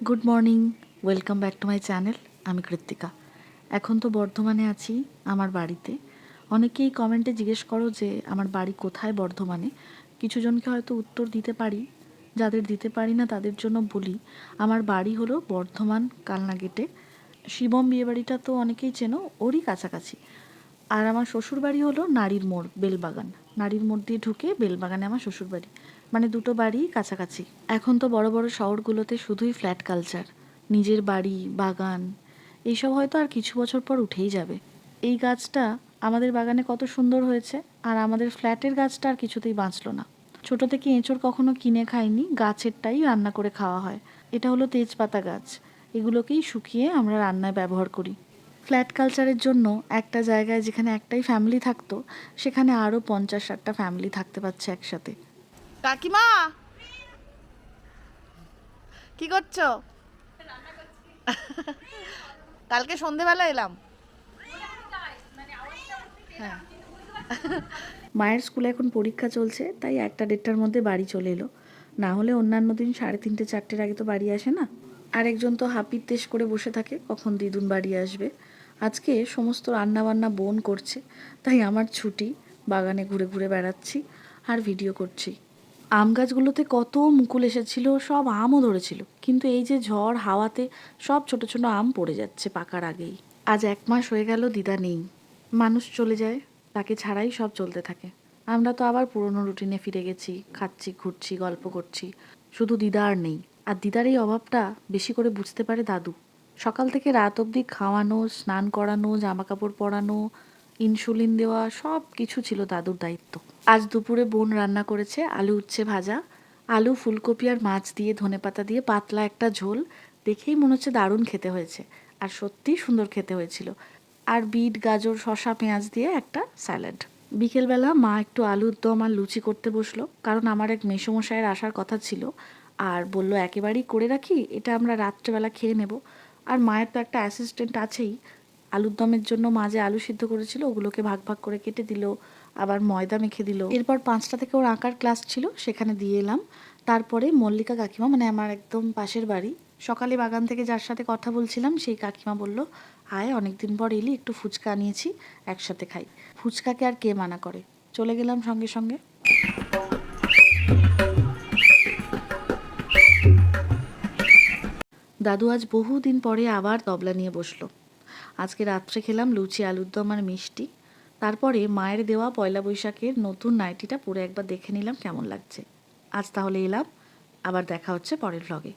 Good morning, welcome back to my channel. আমি কৃত্তিকা। এখন তো বর্ধমানে আছি, আমার বাড়িতে। অনেকেই কমেন্টে জিজ্ঞেস করো যে আমার বাড়ি কোথায় বর্ধমানে। কিছু জনকে হয়তো উত্তর দিতে পারি, যাদের দিতে পারি না তাদের জন্য বলি। আমার বাড়ি হলো বর্ধমান কালনা গেটে। শিবম বিয়েবাড়িটা তো অনেকেই চেনো, ওরই কাছাকাছি। আর আমার শ্বশুরবাড়ি হলো নারীর মোড়, বেলবাগান। নারীর মোড় দিয়ে ঢুকে বেলবাগানে আমার শ্বশুরবাড়ি। মানে দুটো বাড়ি কাছাকাছি। এখন তো বড় বড় শহরগুলোতে শুধুই ফ্ল্যাট কালচার, নিজের বাড়ি, বাগান, এইসব হয়তো আর কিছু বছর পর উঠেই যাবে। এই গাছটা আমাদের বাগানে কত সুন্দর হয়েছে, আর আমাদের ফ্ল্যাটের গাছটা আর কিছুতেই বাঁচলো না। ছোট থেকে এঁচড় কখনো কিনে খাইনি, গাছেরটাই রান্না করে খাওয়া হয়। এটা হলো তেজপাতা গাছ, এগুলোকেই শুকিয়ে আমরা রান্নায় ব্যবহার করি। ফ্ল্যাট কালচারের জন্য একটা জায়গায় যেখানে একটাই ফ্যামিলি থাকতো, সেখানে আরও 50-60টা ফ্যামিলি থাকতে পারছে একসাথে। কাকিমা, কি করছো? কালকে সন্ধেবেলা এলাম। হ্যাঁ, মায়ের স্কুলে এখন পরীক্ষা চলছে, তাই 1টা-1.5টার মধ্যে বাড়ি চলে এলো। না হলে অন্যান্য দিন 3:30-4টের আগে তো বাড়ি আসে না। আরেকজন তো হাপিত্তেশ করে বসে থাকে কখন দিদুন বাড়ি আসবে। আজকে সমস্ত রান্নাবান্না বোন করছে, তাই আমার ছুটি। বাগানে ঘুরে ঘুরে বেড়াচ্ছি আর ভিডিও করছি। আম গাছগুলোতে কত মুকুল এসেছিল, সব আমও ধরেছিল, কিন্তু এই যে ঝড় হাওয়াতে সব ছোট ছোট আম পড়ে যাচ্ছে পাকার আগেই। আজ 1 মাস হয়ে গেল দিদা নেই। মানুষ চলে যায়, তাকে ছাড়াই সব চলতে থাকে। আমরা তো আবার পুরনো রুটিনে ফিরে গেছি, খাচ্ছি, ঘুরছি, গল্প করছি। শুধু দিদা আর নেই। আর দিদার এই অভাবটা বেশি করে বুঝতে পারে দাদু। সকাল থেকে রাত অবধি খাওয়ানো, স্নান করানো, জামা কাপড় পরানো, ইনসুলিন দেওয়া, সব কিছু ছিল দাদুর দায়িত্ব। আজ দুপুরে বোন রান্না করেছে আলু উচ্ছে ভাজা, আলু, ফুলকপি আর মাছ দিয়ে, ধনেপাতা দিয়ে পাতলা একটা ঝোল। দেখেই মনে হচ্ছে দারুণ খেতে হয়েছে, আর সত্যিই সুন্দর খেতে হয়েছিল। আর বিট, গাজর, শসা, পেঁয়াজ দিয়ে একটা স্যালাড। বিকেলবেলা মা একটু আলুর দম আর লুচি করতে বসলো, কারণ আমার এক মেসোমশাইয়ের আসার কথা ছিল। আর বলল একেবারেই করে রাখি, এটা আমরা রাত্রেবেলা খেয়ে নেব। আর মায়ের তো একটা অ্যাসিস্ট্যান্ট আছেই। আলুর দমের জন্য মা যে আলু সিদ্ধ করেছিল ওগুলোকে ভাগ ভাগ করে কেটে দিল, আবার ময়দা মেখে দিল। এরপর 5টা থেকে ওর আঁকার ক্লাস ছিল, সেখানে দিয়ে এলাম। তারপরে মল্লিকা কাকিমা, মানে আমার একদম পাশের বাড়ি, সকালে বাগান থেকে যার সাথে কথা বলছিলাম সেই কাকিমা বলল, আয় অনেকদিন পর এলি, একটু ফুচকা আনিয়েছি, একসাথে খাই। ফুচকাকে আর কে মানা করে। চলে গেলাম সঙ্গে সঙ্গে। দাদু আজ বহুদিন পরে আবার তবলা নিয়ে বসলো। আজকে রাত্রে খেলাম লুচি, আলুর দম আর মিষ্টি। তারপরে মায়ের দেওয়া পয়লা বৈশাখের নতুন নাইটিটা পরে একবার দেখে নিলাম কেমন লাগছে। আজ তাহলে এলাম, আবার দেখা হচ্ছে পরের ভ্লগে।